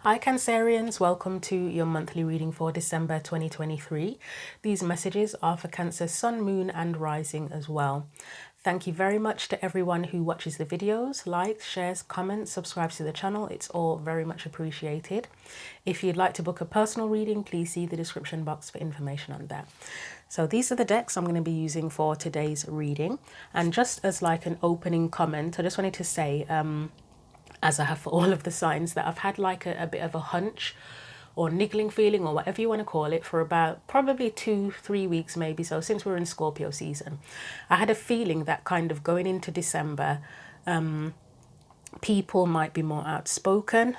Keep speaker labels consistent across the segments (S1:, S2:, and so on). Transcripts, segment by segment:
S1: Hi Cancerians, welcome to your monthly reading for December 2023. These messages are for Cancer, Sun, Moon and Rising as well. Thank you very much to everyone who watches the videos, likes, shares, comments, subscribes to the channel. It's all very much appreciated. If you'd like to book a personal reading, please see the description box for information on that. So these are the decks I'm going to be using for today's reading. And just as like an opening comment, I just wanted to say, as I have for all of the signs, that I've had like a bit of a hunch or niggling feeling or whatever you want to call it for about probably 2-3 weeks maybe. So since we're in Scorpio season, I had a feeling that kind of going into December, people might be more outspoken.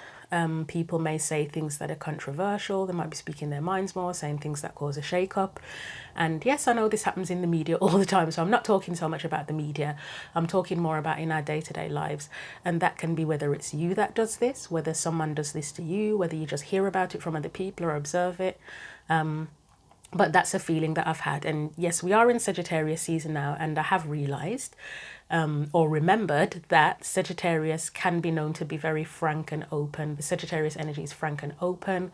S1: People may say things that are controversial. They might be speaking their minds more, saying things that cause a shake-up. And yes, I know this happens in the media all the time, so I'm not talking so much about the media. I'm talking more about in our day-to-day lives. And that can be whether it's you that does this, whether someone does this to you, whether you just hear about it from other people or observe it. But that's a feeling that I've had. And yes, we are in Sagittarius season now, and I have realised or remembered that Sagittarius can be known to be very frank and open. The Sagittarius energy is frank and open.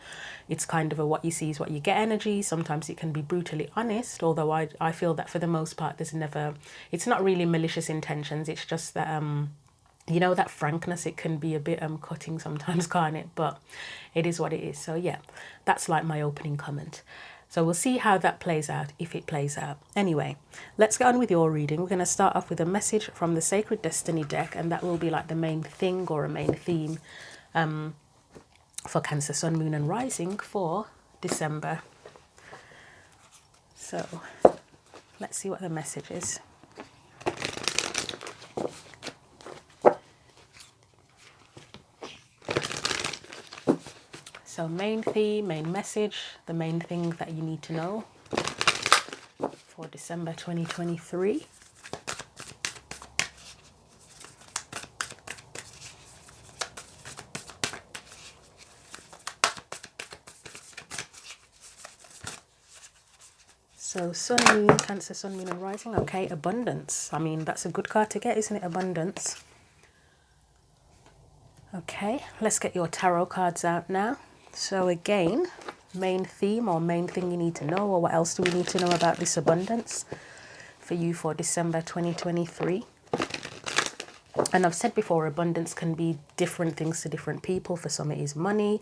S1: It's kind of a what you see is what you get energy. Sometimes it can be brutally honest, although I feel that for the most part it's not really malicious intentions. It's just that you know, that frankness, it can be a bit cutting sometimes, can't it? But it is what it is. So yeah, that's like my opening comment. So we'll see how that plays out, if it plays out. Anyway, let's get on with your reading. We're going to start off with a message from the Sacred Destiny deck, and that will be like the main thing or a main theme for Cancer, Sun, Moon and Rising for December. So let's see what the message is. So main theme, main message, the main thing that you need to know for December 2023. So Sun, Moon, Cancer, Sun, Moon and Rising. Okay, abundance. I mean, that's a good card to get, isn't it? Abundance. Okay, let's get your tarot cards out now. So again, main theme or main thing you need to know, or what else do we need to know about this abundance for you for December 2023? And I've said before, abundance can be different things to different people. For some it is money.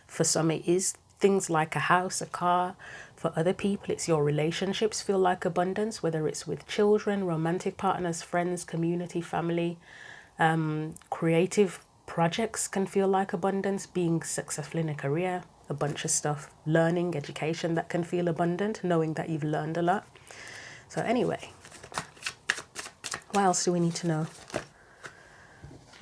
S1: For some it is things like a house, a car. For other people it's your relationships feel like abundance, whether it's with children, romantic partners, friends, community, family. Creative projects can feel like abundance, being successful in a career, a bunch of stuff, learning, education that can feel abundant, knowing that you've learned a lot. So anyway, what else do we need to know?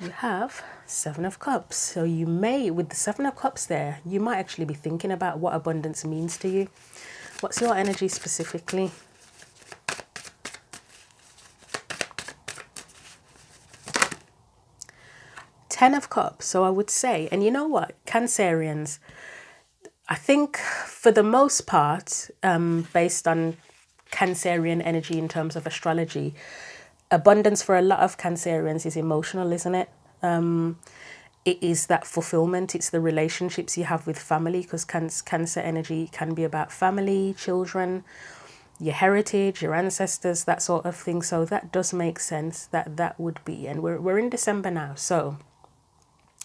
S1: You have Seven of Cups. So you may, with the Seven of Cups there, you might actually be thinking about what abundance means to you. What's your energy specifically? Ten of Cups. So I would say, and you know what, Cancerians, I think for the most part, based on Cancerian energy in terms of astrology, abundance for a lot of Cancerians is emotional, isn't it? It is that fulfillment. It's the relationships you have with family, because Cancer energy can be about family, children, your heritage, your ancestors, that sort of thing. So that does make sense that would be. And we're in December now, so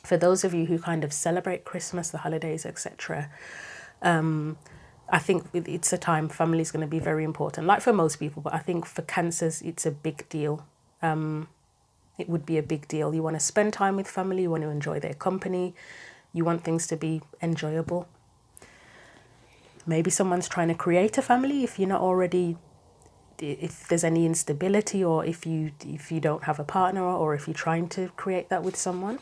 S1: for those of you who kind of celebrate Christmas, the holidays, etc., I think it's a time family is going to be very important, like for most people. But I think for Cancers, it's a big deal. It would be a big deal. You want to spend time with family. You want to enjoy their company. You want things to be enjoyable. Maybe someone's trying to create a family if you're not already, if there's any instability, or if you don't have a partner, or if you're trying to create that with someone.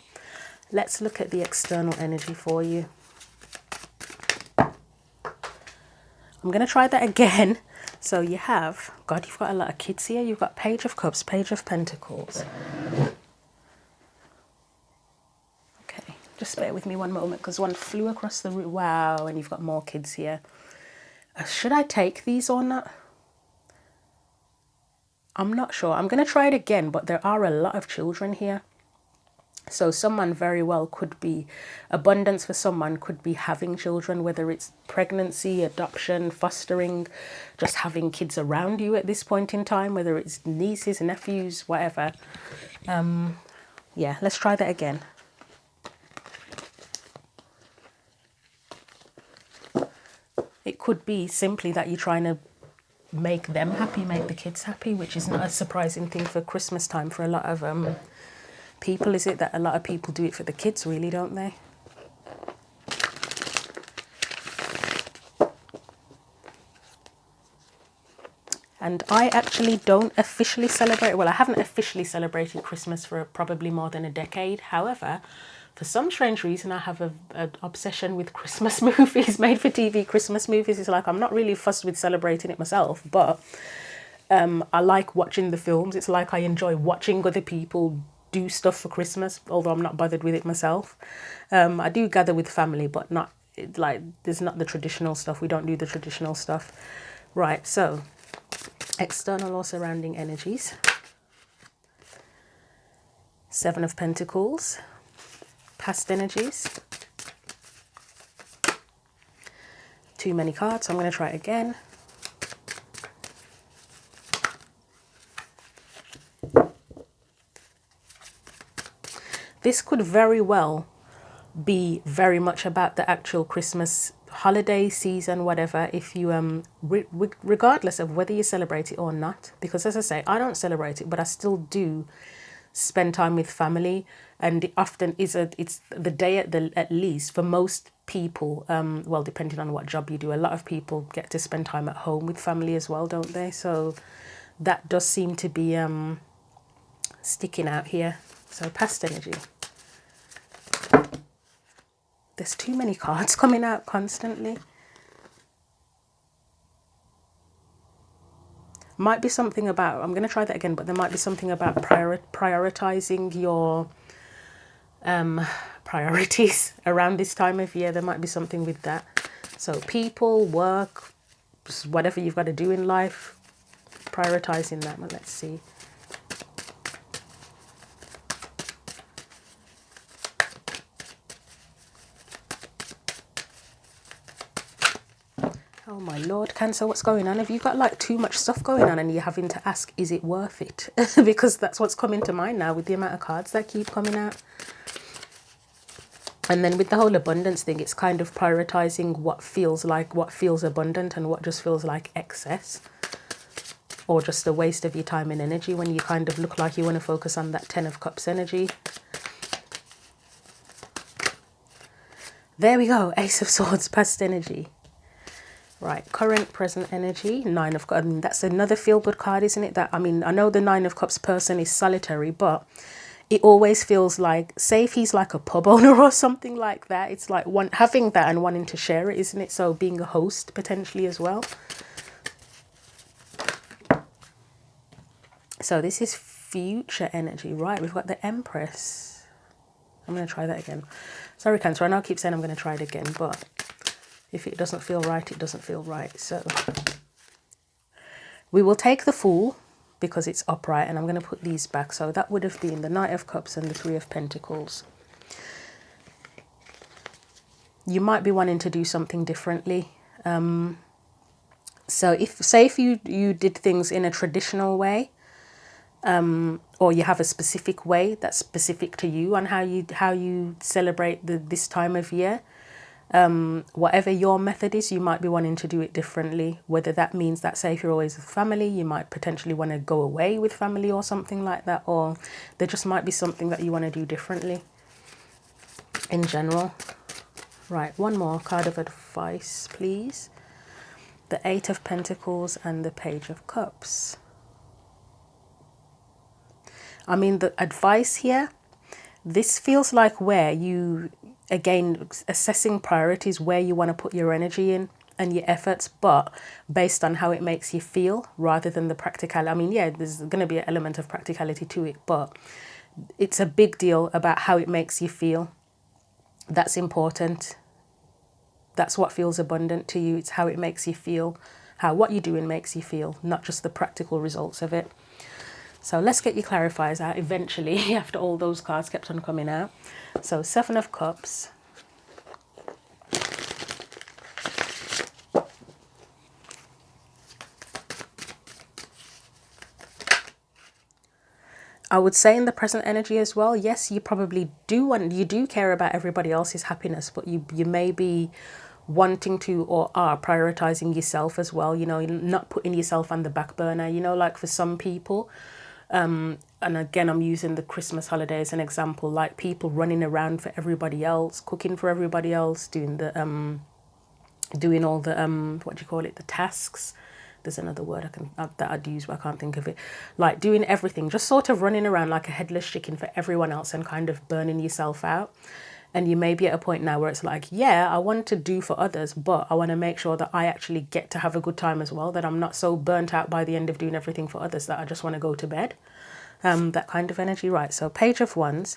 S1: Let's look at the external energy for you. I'm going to try that again. So you have, God, you've got a lot of kids here. You've got Page of Cups, Page of Pentacles. Okay, just bear with me one moment, because one flew across the room. Wow, and you've got more kids here. Should I take these or not? I'm not sure. I'm going to try it again, but there are a lot of children here. So someone very well could be, abundance for someone could be having children, whether it's pregnancy, adoption, fostering, just having kids around you at this point in time, whether it's nieces, nephews, whatever. Yeah, let's try that again. It could be simply that you're trying to make them happy, make the kids happy, which is not a surprising thing for Christmas time for a lot of people, is it? That a lot of people do it for the kids, really, don't they? And I actually don't officially celebrate, well, I haven't officially celebrated Christmas for probably more than a decade. However, for some strange reason, I have an obsession with Christmas movies, made for TV Christmas movies. It's like I'm not really fussed with celebrating it myself, but I like watching the films. It's like I enjoy watching other people do stuff for Christmas, although I'm not bothered with it myself. I do gather with family, but not like there's not the traditional stuff. We don't do the traditional stuff. Right, so external or surrounding energies. Seven of Pentacles. Past energies. Too many cards, so I'm going to try it again. This could very well be very much about the actual Christmas holiday season, whatever, if you regardless of whether you celebrate it or not, because as I say, I don't celebrate it, but I still do spend time with family, and it often is it's the day at least for most people, well, depending on what job you do, a lot of people get to spend time at home with family as well, don't they? So that does seem to be sticking out here. So past energy. There's too many cards coming out constantly. Might be something about, I'm going to try that again, but there might be something about prioritizing your priorities around this time of year. There might be something with that. So people, work, whatever you've got to do in life, prioritizing that. Well, let's see. Oh my Lord, Cancer, what's going on? Have you got like too much stuff going on and you're having to ask, is it worth it? Because that's what's coming to mind now with the amount of cards that keep coming out. And then with the whole abundance thing, it's kind of prioritizing what feels abundant and what just feels like excess, or just a waste of your time and energy when you kind of look like you want to focus on that 10 of Cups energy. There we go, Ace of Swords, past energy. Right, current, present energy, Nine of Cups. That's another feel-good card, isn't it? That, I mean, I know the Nine of Cups person is solitary, but it always feels like, say if he's like a pub owner or something like that, it's like having that and wanting to share it, isn't it? So being a host potentially as well. So this is future energy, right? We've got the Empress. I'm going to try that again. Sorry, Cancer, I know I keep saying I'm going to try it again, but if it doesn't feel right, it doesn't feel right. So we will take the Fool because it's upright, and I'm going to put these back. So that would have been the Knight of Cups and the Three of Pentacles. You might be wanting to do something differently. So if you did things in a traditional way, or you have a specific way that's specific to you on how you celebrate this time of year, whatever your method is, you might be wanting to do it differently. Whether that means that, say, if you're always with family, you might potentially want to go away with family or something like that, or there just might be something that you want to do differently in general. Right, one more card of advice, please. The Eight of Pentacles and the Page of Cups. I mean, the advice here, this feels like where you, again, assessing priorities, where you want to put your energy in and your efforts, but based on how it makes you feel rather than the practicality. I mean, yeah, there's going to be an element of practicality to it, but it's a big deal about how it makes you feel. That's important. That's what feels abundant to you. It's how it makes you feel, how what you're doing makes you feel, not just the practical results of it. So let's get your clarifiers out eventually after all those cards kept on coming out. So 7 of Cups. I would say in the present energy as well, yes, you probably do you do care about everybody else's happiness, but you may be wanting to or are prioritizing yourself as well, you know, not putting yourself on the back burner, you know, like for some people, and again, I'm using the Christmas holiday as an example, like people running around for everybody else, cooking for everybody else, doing all the what do you call it, the tasks. There's another word that I'd use, but I can't think of it. Like doing everything, just sort of running around like a headless chicken for everyone else and kind of burning yourself out. And you may be at a point now where it's like, yeah, I want to do for others, but I want to make sure that I actually get to have a good time as well, that I'm not so burnt out by the end of doing everything for others that I just want to go to bed. That kind of energy, right? So Page of Wands.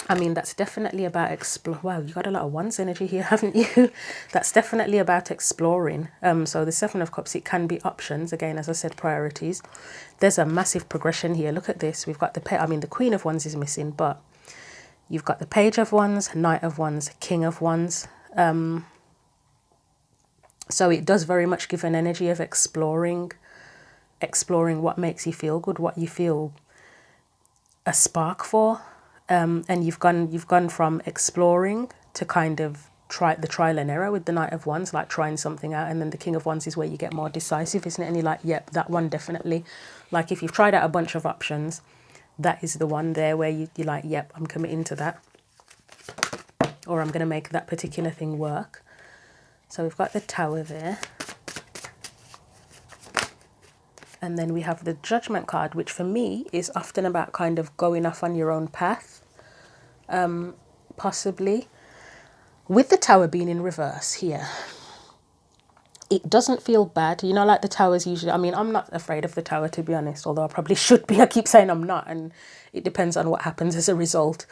S1: I mean, that's definitely about wow, you got a lot of Wands energy here, haven't you? That's definitely about exploring. So the 7 of Cups, it can be options. Again, as I said, priorities. There's a massive progression here. Look at this. We've got the Queen of Wands is missing, but you've got the Page of Wands, Knight of Wands, King of Wands. So it does very much give an energy of exploring what makes you feel good, what you feel a spark for. And you've gone from exploring to kind of trial and error with the Knight of Wands, like trying something out, and then the King of Wands is where you get more decisive, isn't it? And you're like, yep, that one definitely. Like if you've tried out a bunch of options, that is the one there where you're like, yep, I'm committing to that, or I'm going to make that particular thing work. So we've got the Tower there. And then we have the Judgment card, which for me is often about kind of going off on your own path, possibly. With the Tower being in reverse here, it doesn't feel bad. You know, like the Towers usually, I mean, I'm not afraid of the Tower, to be honest, although I probably should be. I keep saying I'm not, and it depends on what happens as a result.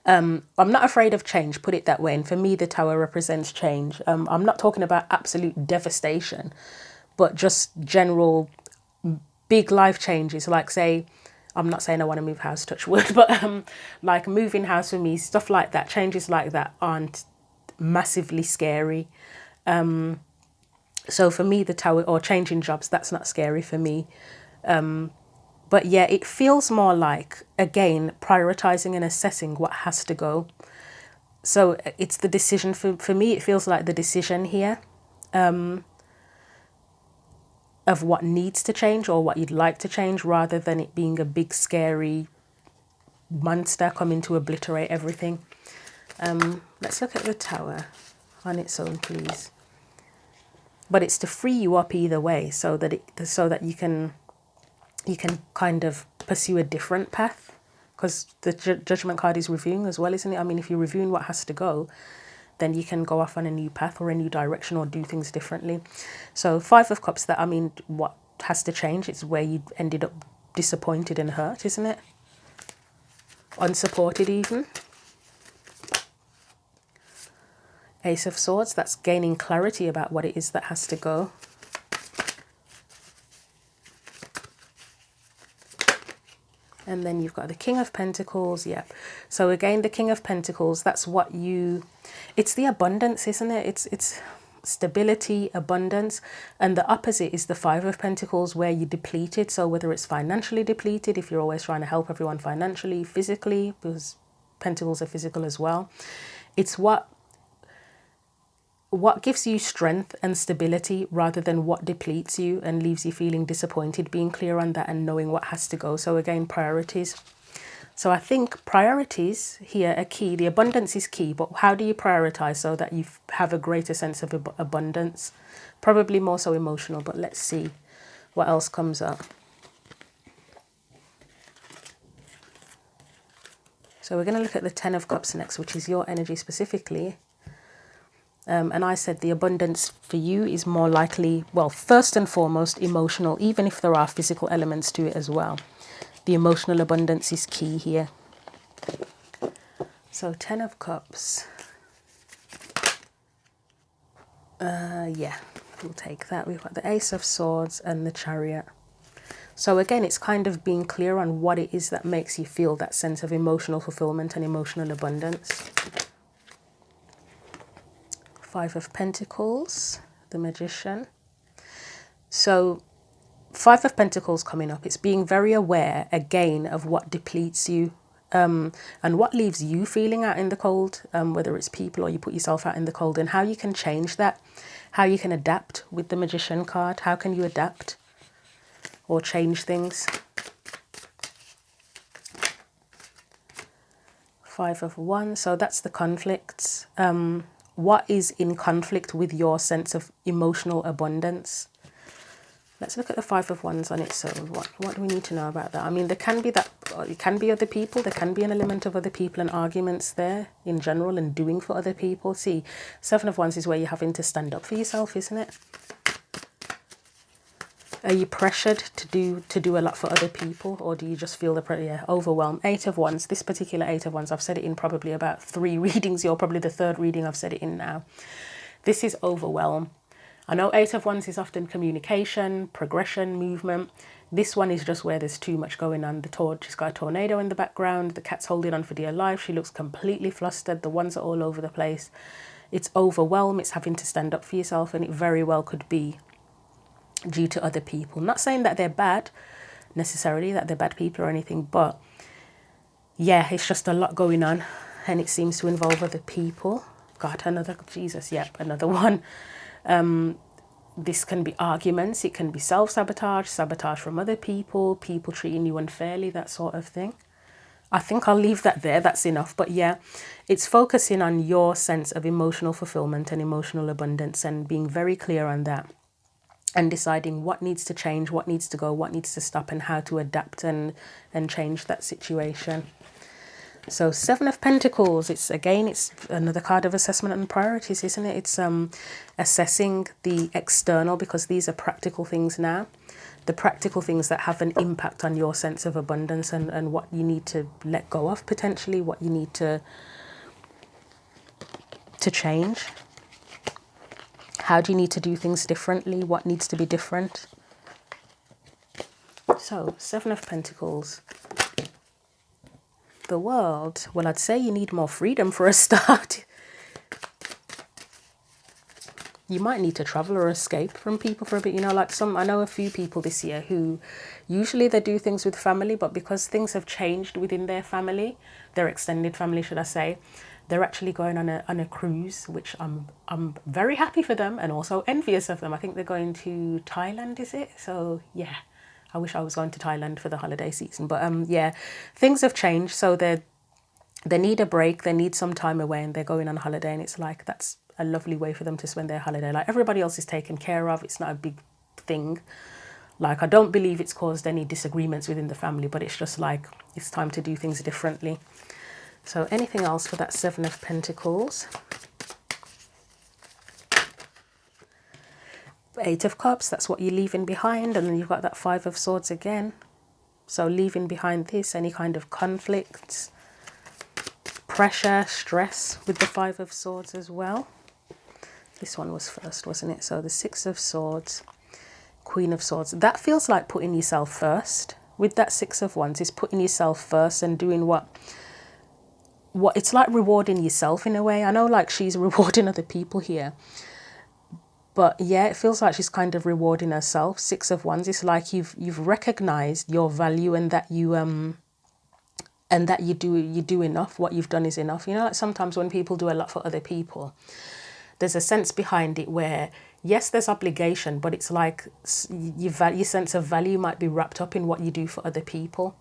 S1: I'm not afraid of change, put it that way. And for me, the Tower represents change. I'm not talking about absolute devastation, but just general big life changes, like say, I'm not saying I want to move house, touch wood, but like moving house for me, stuff like that, changes like that aren't massively scary. So for me, the Tower, or changing jobs, that's not scary for me. But yeah, it feels more like, again, prioritizing and assessing what has to go. So it's the decision for me, it feels like the decision here. Of what needs to change or what you'd like to change, rather than it being a big scary monster coming to obliterate everything. Let's look at the Tower on its own, please. But it's to free you up either way, so that you can kind of pursue a different path, because the Judgment card is reviewing as well, isn't it? I mean, if you're reviewing what has to go, then you can go off on a new path or a new direction or do things differently. So 5 of Cups, that, I mean, what has to change? It's where you ended up disappointed and hurt, isn't it? Unsupported even. Ace of Swords, that's gaining clarity about what it is that has to go. And then you've got the King of Pentacles, yeah. So again, the King of Pentacles, that's what it's the abundance, isn't it? It's stability, abundance. And the opposite is the 5 of Pentacles, where you're depleted. So whether it's financially depleted, if you're always trying to help everyone financially, physically, because Pentacles are physical as well. It's what gives you strength and stability, rather than what depletes you and leaves you feeling disappointed, being clear on that and knowing what has to go. So again, priorities. So I think priorities here are key. The abundance is key, but how do you prioritize so that you have a greater sense of abundance? Probably more so emotional, but let's see what else comes up. So we're going to look at the 10 of Cups next, which is your energy specifically. And I said the abundance for you is more likely, well, first and foremost, emotional, even if there are physical elements to it as well. The emotional abundance is key here. So 10 of Cups. Yeah, we'll take that. We've got the Ace of Swords and the Chariot. So again, it's kind of being clear on what it is that makes you feel that sense of emotional fulfillment and emotional abundance. Five of Pentacles, the Magician. So Five of Pentacles coming up, it's being very aware again of what depletes you, and what leaves you feeling out in the cold, whether it's people or you put yourself out in the cold, and how you can change that, how you can adapt with the Magician card. How can you adapt or change things? Five of Wands, so that's the conflicts. What is in conflict with your sense of emotional abundance? Let's look at the Five of Wands on its own. What do we need to know about that? I mean, there can be that, it can be other people. There can be an element of other people and arguments there in general and doing for other people. See, Seven of Wands is where you're having to stand up for yourself, isn't it? Are you pressured to do a lot for other people, or do you just feel the pressure? Yeah, overwhelm. Eight of Wands. This particular Eight of Wands, I've said it in probably about 3 readings. You're probably the 3rd reading I've said it in now. This is overwhelm. I know Eight of Wands is often communication, progression, movement. This one is just where there's too much going on. She's got a tornado in the background. The cat's holding on for dear life. She looks completely flustered. The ones are all over the place. It's overwhelm. It's having to stand up for yourself, and it very well could be due to other people. I'm not saying that they're bad necessarily, that they're bad people or anything, but yeah, it's just a lot going on, and it seems to involve other people. God, another, Jesus, yep, another one. This can be arguments, it can be self-sabotage, sabotage from other people, people treating you unfairly, that sort of thing. I think I'll leave that there, that's enough. But yeah, it's focusing on your sense of emotional fulfillment and emotional abundance, and being very clear on that, and deciding what needs to change, what needs to go, what needs to stop, and how to adapt and change that situation. So Seven of Pentacles, it's another card of assessment and priorities, isn't it? It's assessing the external, because these are practical things now. The practical things that have an impact on your sense of abundance, and what you need to let go of potentially, what you need to change. How do you need to do things differently? What needs to be different? So, Seven of Pentacles. The World. Well, I'd say you need more freedom for a start. You might need to travel or escape from people for a bit. You know, like I know a few people this year who usually they do things with family, but because things have changed within their family, their extended family, should I say, they're actually going on a cruise, which I'm very happy for them and also envious of them. I think they're going to Thailand, is it? So yeah, I wish I was going to Thailand for the holiday season. But yeah, things have changed. So they need a break. They need some time away, and they're going on holiday. And it's like, that's a lovely way for them to spend their holiday. Like, everybody else is taken care of. It's not a big thing. Like, I don't believe it's caused any disagreements within the family, but it's just like, it's time to do things differently. So anything else for that Seven of Pentacles? Eight of Cups, that's what you're leaving behind. And then you've got that Five of Swords again. So leaving behind this, any kind of conflicts, pressure, stress with the Five of Swords as well. This one was first, wasn't it? So the Six of Swords, Queen of Swords. That feels like putting yourself first. With that Six of Wands, is putting yourself first and doing what it's like rewarding yourself in a way. I know, like, she's rewarding other people here, but yeah, it feels like she's kind of rewarding herself. Six of Wands, it's like you've recognized your value, and that you do enough. What you've done is enough. You know, like sometimes when people do a lot for other people, there's a sense behind it where, yes, there's obligation, but it's like your sense of value might be wrapped up in what you do for other people.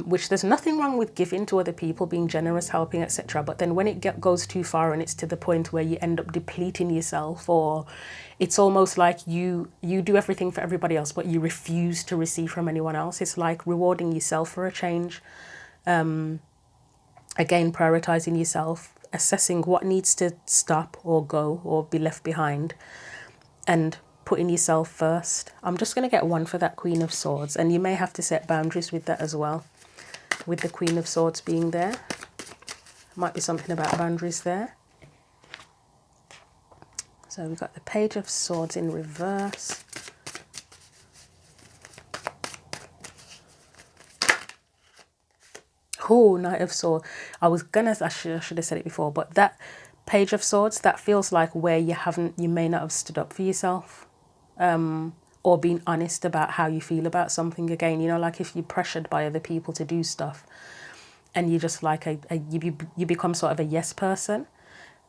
S1: Which there's nothing wrong with giving to other people, being generous, helping, etc. But then when it goes too far and it's to the point where you end up depleting yourself, or it's almost like you do everything for everybody else, but you refuse to receive from anyone else. It's like rewarding yourself for a change. Again, prioritizing yourself, assessing what needs to stop or go or be left behind, and putting yourself first. I'm just going to get one for that Queen of Swords, and you may have to set boundaries with that as well, with the Queen of Swords being there. Might be something about boundaries there. So we've got the Page of Swords in reverse. Oh, Knight of Swords. I should have said it before, but that Page of Swords, that feels like where you may not have stood up for yourself, or been honest about how you feel about something again. You know, like if you're pressured by other people to do stuff and you just like you become sort of a yes person.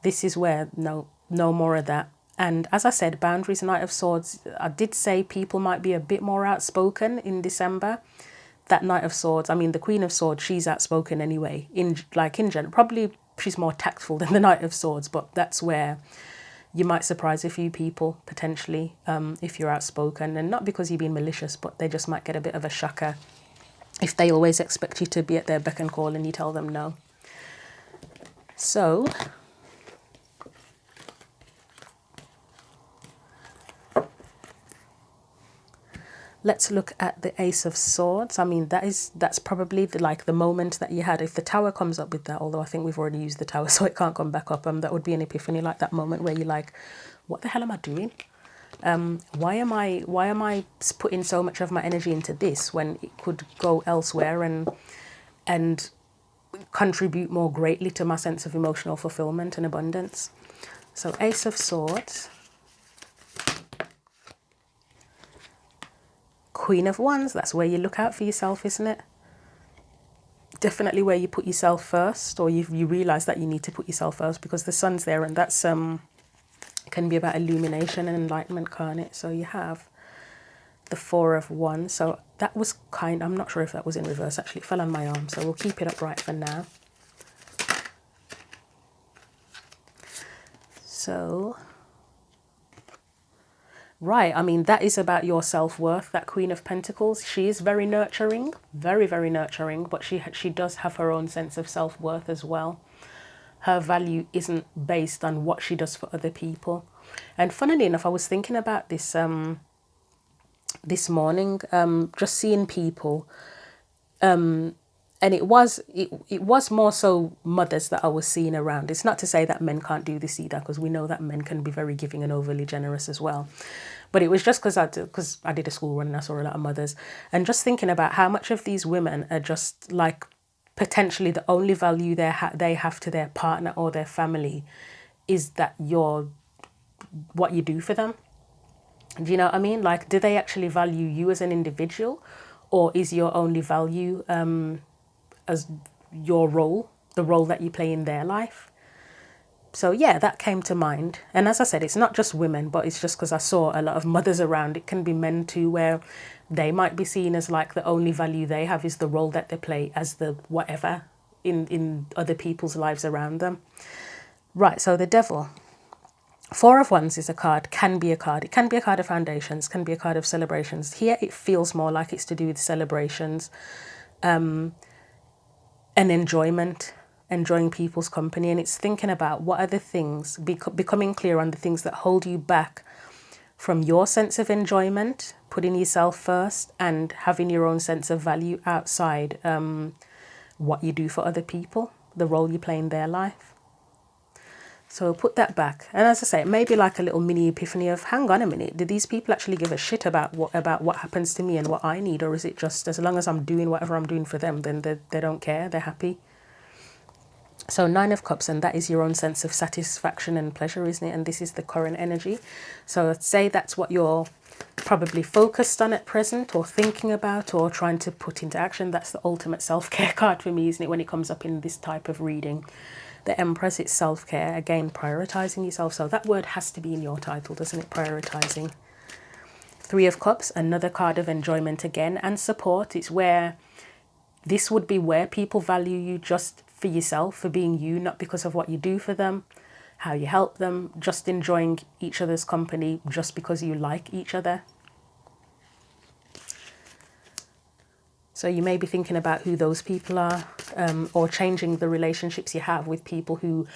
S1: This is where no more of that. And as I said, boundaries, Knight of Swords, I did say people might be a bit more outspoken in December. That Knight of Swords, I mean, the Queen of Swords, she's outspoken anyway, in general. Probably she's more tactful than the Knight of Swords, but that's where you might surprise a few people, potentially, if you're outspoken. And not because you're being malicious, but they just might get a bit of a shocker if they always expect you to be at their beck and call and you tell them no. So let's look at the Ace of Swords. I mean, that's probably the moment that you had. If the Tower comes up with that, although I think we've already used the Tower, so it can't come back up. That would be an epiphany, like that moment where you're like, what the hell am I doing? Why am I putting so much of my energy into this when it could go elsewhere and contribute more greatly to my sense of emotional fulfillment and abundance? So Ace of Swords. Queen of Wands, that's where you look out for yourself, isn't it? Definitely where you put yourself first, or you realise that you need to put yourself first, because the sun's there, and that's can be about illumination and enlightenment, can't it? So you have the Four of Wands. So that was I'm not sure if that was in reverse, actually. It fell on my arm, so we'll keep it upright for now. So right, I mean, that is about your self-worth, that Queen of Pentacles. She is very nurturing, very, very nurturing, but she does have her own sense of self-worth as well. Her value isn't based on what she does for other people. And funnily enough, I was thinking about this this morning, just seeing people, and it was more so mothers that I was seeing around. It's not to say that men can't do this either, because we know that men can be very giving and overly generous as well. But it was just because I did a school run and I saw a lot of mothers, and just thinking about how much of these women are just like potentially the only value they have to their partner or their family is that you're what you do for them. Do you know what I mean? Like, do they actually value you as an individual, or is your only value as your role, the role that you play in their life? So yeah, that came to mind. And as I said, it's not just women, but it's just because I saw a lot of mothers around. It can be men too, where they might be seen as like the only value they have is the role that they play as the whatever in other people's lives around them. Right, so the Devil. Four of Wands is a card, can be a card. It can be a card of foundations, can be a card of celebrations. Here it feels more like it's to do with celebrations and enjoying people's company. And it's thinking about what are the things, becoming clear on the things that hold you back from your sense of enjoyment, putting yourself first, and having your own sense of value outside what you do for other people, the role you play in their life. So put that back. And as I say, it may be like a little mini epiphany of, hang on a minute, do these people actually give a shit about what happens to me and what I need? Or is it just as long as I'm doing whatever I'm doing for them, then they don't care, they're happy? So Nine of Cups, and that is your own sense of satisfaction and pleasure, isn't it? And this is the current energy. So I'd say that's what you're probably focused on at present, or thinking about, or trying to put into action. That's the ultimate self-care card for me, isn't it, when it comes up in this type of reading? The Empress, it's self-care. Again, prioritizing yourself. So that word has to be in your title, doesn't it? Prioritizing. Three of Cups, another card of enjoyment again, and support. It's where this would be where people value you just for yourself, for being you, not because of what you do for them, how you help them, just enjoying each other's company just because you like each other. So you may be thinking about who those people are, or changing the relationships you have with people who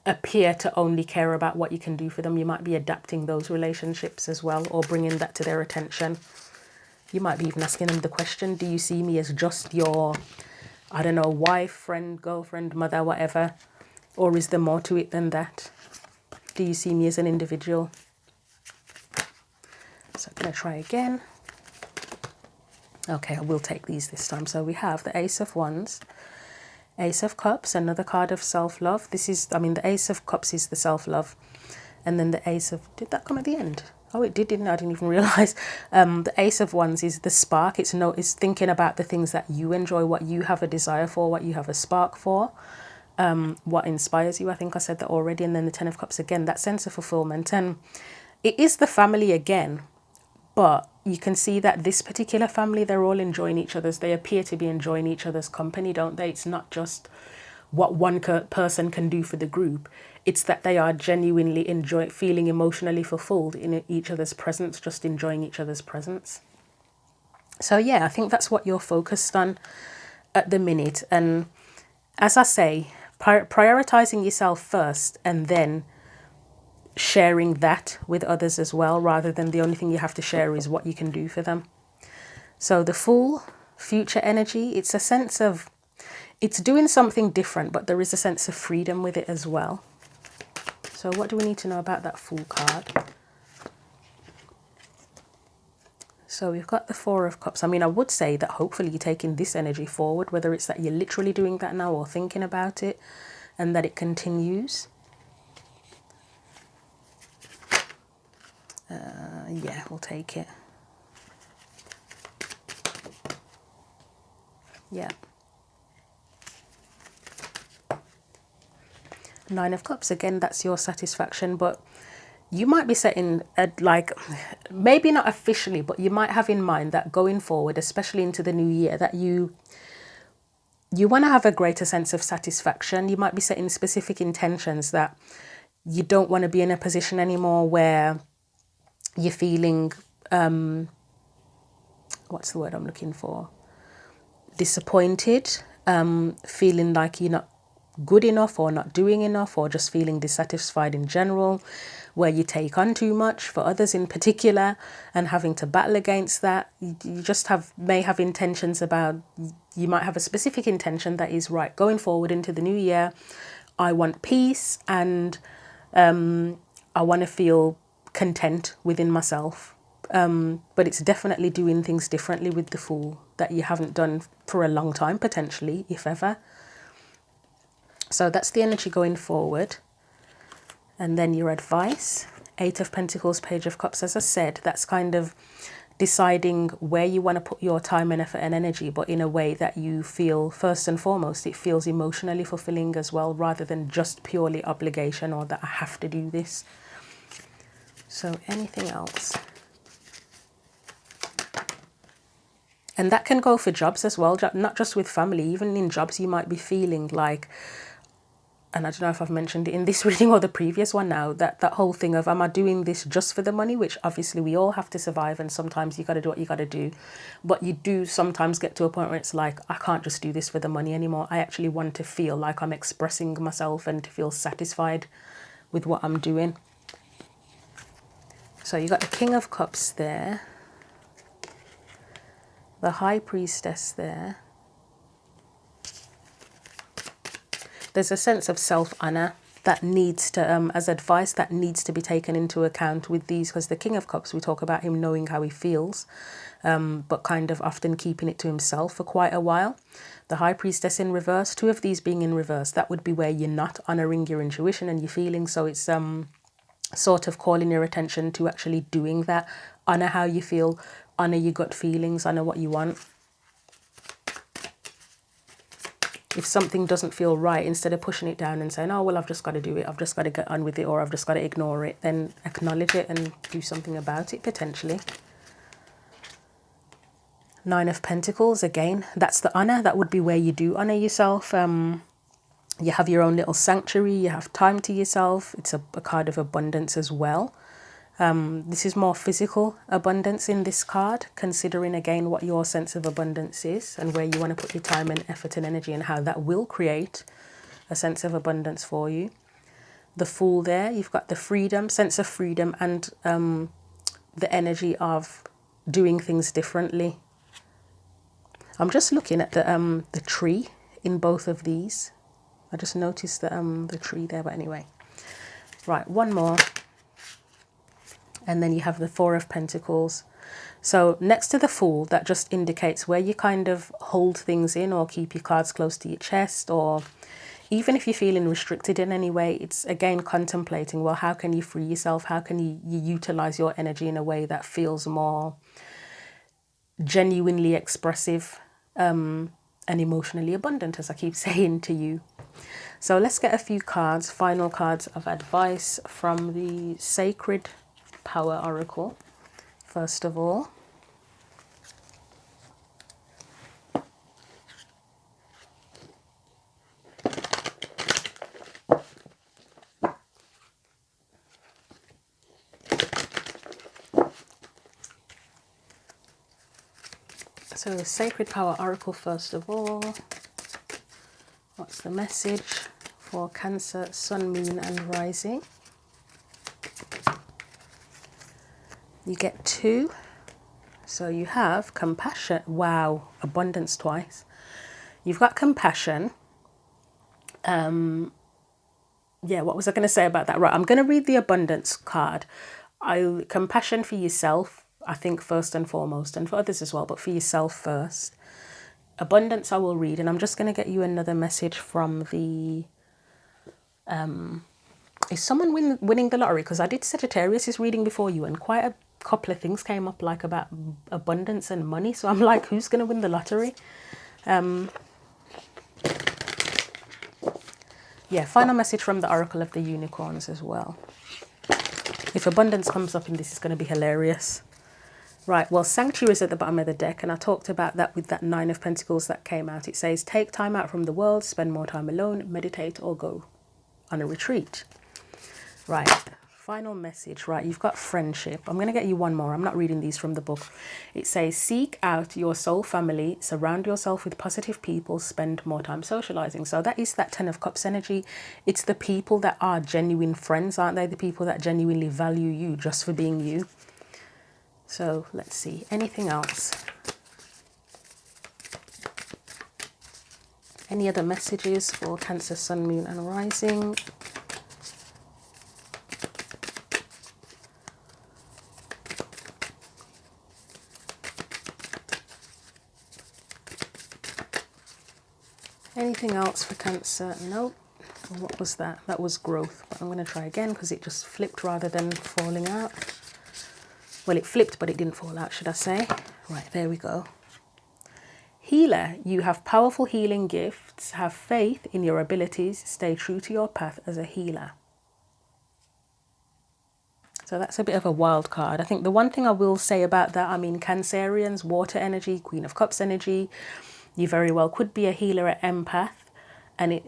S1: appear to only care about what you can do for them. You might be adapting those relationships as well, or bringing that to their attention. You might be even asking them the question, do you see me as just your, I don't know, wife, friend, girlfriend, mother, whatever? Or is there more to it than that? Do you see me as an individual? So I'm going to try again. Okay, I will take these this time. So we have the Ace of Wands, Ace of Cups, another card of self-love. This is, I mean, the Ace of Cups is the self-love. And then the Ace of, did that come at the end? Oh, it did, didn't it? I didn't even realise. The Ace of Wands is the spark. It's thinking about the things that you enjoy, what you have a desire for, what you have a spark for, what inspires you. I think I said that already. And then the Ten of Cups again, that sense of fulfillment. And it is the family again, but you can see that this particular family, they're all enjoying each other's, they appear to be enjoying each other's company, don't they? It's not just what one person can do for the group. It's that they are genuinely feeling emotionally fulfilled in each other's presence, just enjoying each other's presence. So yeah, I think that's what you're focused on at the minute. And as I say, prioritizing yourself first and then sharing that with others as well, rather than the only thing you have to share is what you can do for them. So the Fool, future energy, it's a sense of, it's doing something different, but there is a sense of freedom with it as well. So what do we need to know about that Fool card? So we've got the Four of Cups. I mean, I would say that hopefully you're taking this energy forward, whether it's that you're literally doing that now or thinking about it, and that it continues. Yeah, we'll take it. Yeah. Nine of Cups, again, that's your satisfaction, but you might be setting, like, maybe not officially, but you might have in mind that going forward, especially into the new year, that you want to have a greater sense of satisfaction. You might be setting specific intentions that you don't want to be in a position anymore where you're feeling, what's the word I'm looking for? Disappointed, feeling like you're not good enough or not doing enough, or just feeling dissatisfied in general, where you take on too much for others in particular and having to battle against that. You just may have intentions about, you might have a specific intention that is, right, going forward into the new year, I want peace and I want to feel content within myself. But it's definitely doing things differently with the Fool that you haven't done for a long time, potentially, if ever. So that's the energy going forward. And then your advice, Eight of Pentacles, Page of Cups. As I said, that's kind of deciding where you want to put your time and effort and energy, but in a way that you feel, first and foremost, it feels emotionally fulfilling as well, rather than just purely obligation or that I have to do this. So anything else? And that can go for jobs as well, not just with family. Even in jobs, you might be feeling like, and I don't know if I've mentioned it in this reading or the previous one now, that whole thing of, am I doing this just for the money? Which obviously we all have to survive, and sometimes you got to do what you got to do. But you do sometimes get to a point where it's like, I can't just do this for the money anymore. I actually want to feel like I'm expressing myself and to feel satisfied with what I'm doing. So you got the King of Cups there, the High Priestess there. There's a sense of self-honor that needs to, as advice, that needs to be taken into account with these, because the King of Cups, we talk about him knowing how he feels, but kind of often keeping it to himself for quite a while. The High Priestess in reverse, two of these being in reverse, that would be where you're not honoring your intuition and your feelings. So it's sort of calling your attention to actually doing that. Honor how you feel, honor your gut feelings, honor what you want. If something doesn't feel right, instead of pushing it down and saying, oh, well, I've just got to do it, I've just got to get on with it, or I've just got to ignore it, then acknowledge it and do something about it, potentially. Nine of Pentacles, again, that's the honor. That would be where you do honor yourself. You have your own little sanctuary, you have time to yourself. It's a card of abundance as well. This is more physical abundance in this card, considering again what your sense of abundance is and where you want to put your time and effort and energy, and how that will create a sense of abundance for you. The Fool there, you've got the freedom, sense of freedom, and the energy of doing things differently. I'm just looking at the tree in both of these. I just noticed the tree there, but anyway. Right, one more. And then you have the Four of Pentacles, So next to the Fool, that just indicates where you kind of hold things in or keep your cards close to your chest, or even if you're feeling restricted in any way, it's again contemplating, well, how can you free yourself? How can you utilize your energy in a way that feels more genuinely expressive and emotionally abundant, as I keep saying to you. So let's get a few cards, final cards of advice from the Sacred Power Oracle, first of all. So the Sacred Power Oracle, first of all. What's the message for Cancer, Sun, Moon and Rising? You get 2. So you have compassion. Wow, abundance twice. You've got compassion. Yeah, what was I going to say about that? Right, I'm going to read the abundance card. Compassion for yourself, I think, first and foremost, and for others as well, but for yourself first. Abundance I will read, and I'm just going to get you another message from the... is someone winning the lottery? Because I did Sagittarius' reading before you, and quite a couple of things came up like about abundance and money. So I'm like, who's going to win the lottery? Yeah, final message from the Oracle of the Unicorns as well. If abundance comes up in this, it's going to be hilarious. Right, well, Sanctuary is at the bottom of the deck, and I talked about that with that 9 of Pentacles that came out. It says, take time out from the world, spend more time alone, meditate, or go on a retreat. Right, final message. Right, you've got friendship. I'm going to get you one more. I'm not reading these from the book. It says, seek out your soul family, surround yourself with positive people, spend more time socializing. So that is that 10 of Cups energy. It's the people that are genuine friends, aren't they? The people that genuinely value you just for being you. So let's see, anything else? Any other messages for Cancer, Sun, Moon and Rising? Anything else for Cancer? Nope. What was that? That was growth. But I'm going to try again because it just flipped rather than falling out. Well, it flipped, but it didn't fall out, should I say? Right, there we go. Healer, you have powerful healing gifts. Have faith in your abilities. Stay true to your path as a healer. So that's a bit of a wild card. I think the one thing I will say about that, I mean, Cancerians, water energy, Queen of Cups energy, you very well could be a healer at empath. And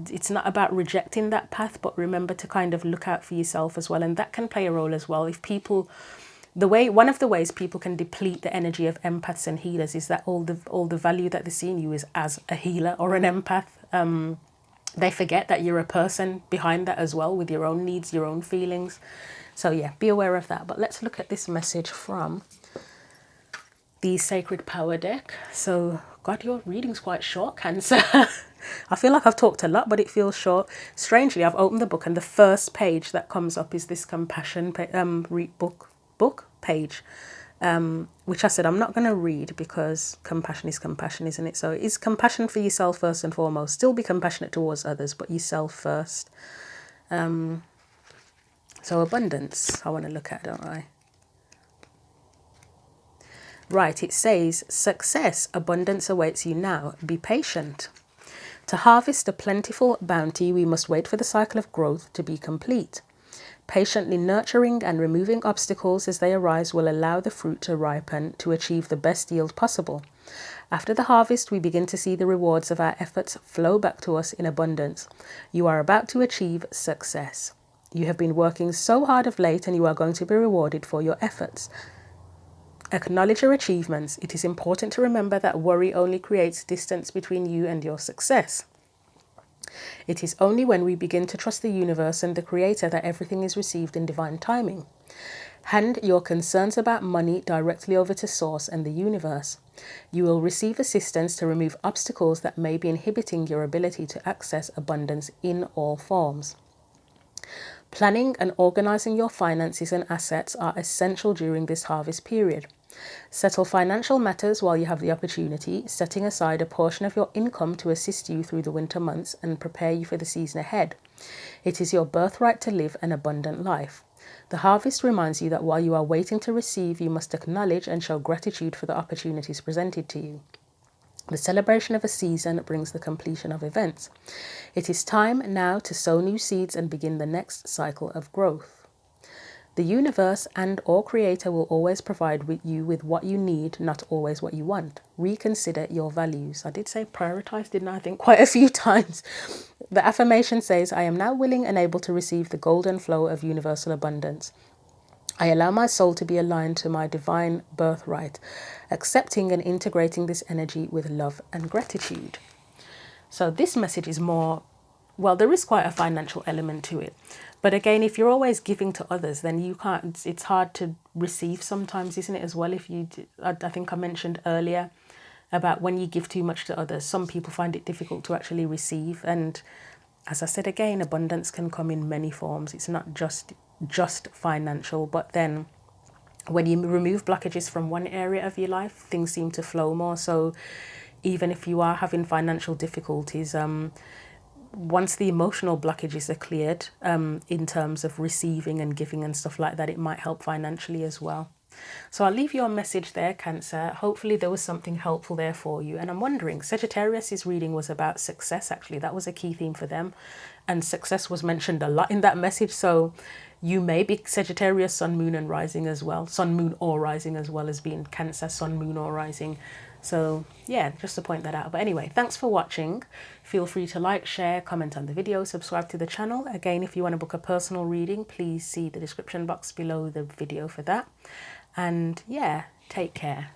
S1: it's not about rejecting that path, but remember to kind of look out for yourself as well. And that can play a role as well. If people... one of the ways people can deplete the energy of empaths and healers is that all the value that they see in you is as a healer or an empath. They forget that you're a person behind that as well, with your own needs, your own feelings. So yeah, be aware of that. But let's look at this message from the Sacred Power deck. So, God, your reading's quite short, Cancer. I feel like I've talked a lot, but it feels short. Strangely, I've opened the book and the first page that comes up is this compassion book page, which I said I'm not going to read because compassion is compassion, isn't it? So it's compassion for yourself first and foremost. Still be compassionate towards others, but yourself first. So abundance, I want to look at, don't I? Right, it says, success, abundance awaits you now. Be patient. To harvest a plentiful bounty, we must wait for the cycle of growth to be complete. Patiently nurturing and removing obstacles as they arise will allow the fruit to ripen to achieve the best yield possible. After the harvest, we begin to see the rewards of our efforts flow back to us in abundance. You are about to achieve success. You have been working so hard of late, and you are going to be rewarded for your efforts. Acknowledge your achievements. It is important to remember that worry only creates distance between you and your success. It is only when we begin to trust the universe and the Creator that everything is received in divine timing. Hand your concerns about money directly over to Source and the universe. You will receive assistance to remove obstacles that may be inhibiting your ability to access abundance in all forms. Planning and organizing your finances and assets are essential during this harvest period. Settle financial matters while you have the opportunity, setting aside a portion of your income to assist you through the winter months and prepare you for the season ahead. It is your birthright to live an abundant life. The harvest reminds you that while you are waiting to receive, you must acknowledge and show gratitude for the opportunities presented to you. The celebration of a season brings the completion of events. It is time now to sow new seeds and begin the next cycle of growth. The universe and or creator will always provide you with what you need, not always what you want. Reconsider your values. I did say prioritize, didn't I? I think quite a few times. The affirmation says, I am now willing and able to receive the golden flow of universal abundance. I allow my soul to be aligned to my divine birthright, accepting and integrating this energy with love and gratitude. So this message is more, well, there is quite a financial element to it. But again, if you're always giving to others, then you can't, it's hard to receive sometimes, isn't it, as well? If you, I think I mentioned earlier about when you give too much to others, some people find it difficult to actually receive. And as I said again, abundance can come in many forms. It's not just financial, but then when you remove blockages from one area of your life, things seem to flow more. So even if you are having financial difficulties, once the emotional blockages are cleared, in terms of receiving and giving and stuff like that, it might help financially as well. So I'll leave you a message there, Cancer. Hopefully there was something helpful there for you. And I'm wondering, Sagittarius's reading was about success, actually. That was a key theme for them. And success was mentioned a lot in that message. So you may be Sagittarius, Sun, Moon and Rising as well. Sun, Moon or Rising, as well as being Cancer, Sun, Moon or Rising. So yeah, just to point that out. But anyway, thanks for watching. Feel free to like, share, comment on the video, subscribe to the channel. Again, if you want to book a personal reading, please see the description box below the video for that. And yeah, take care.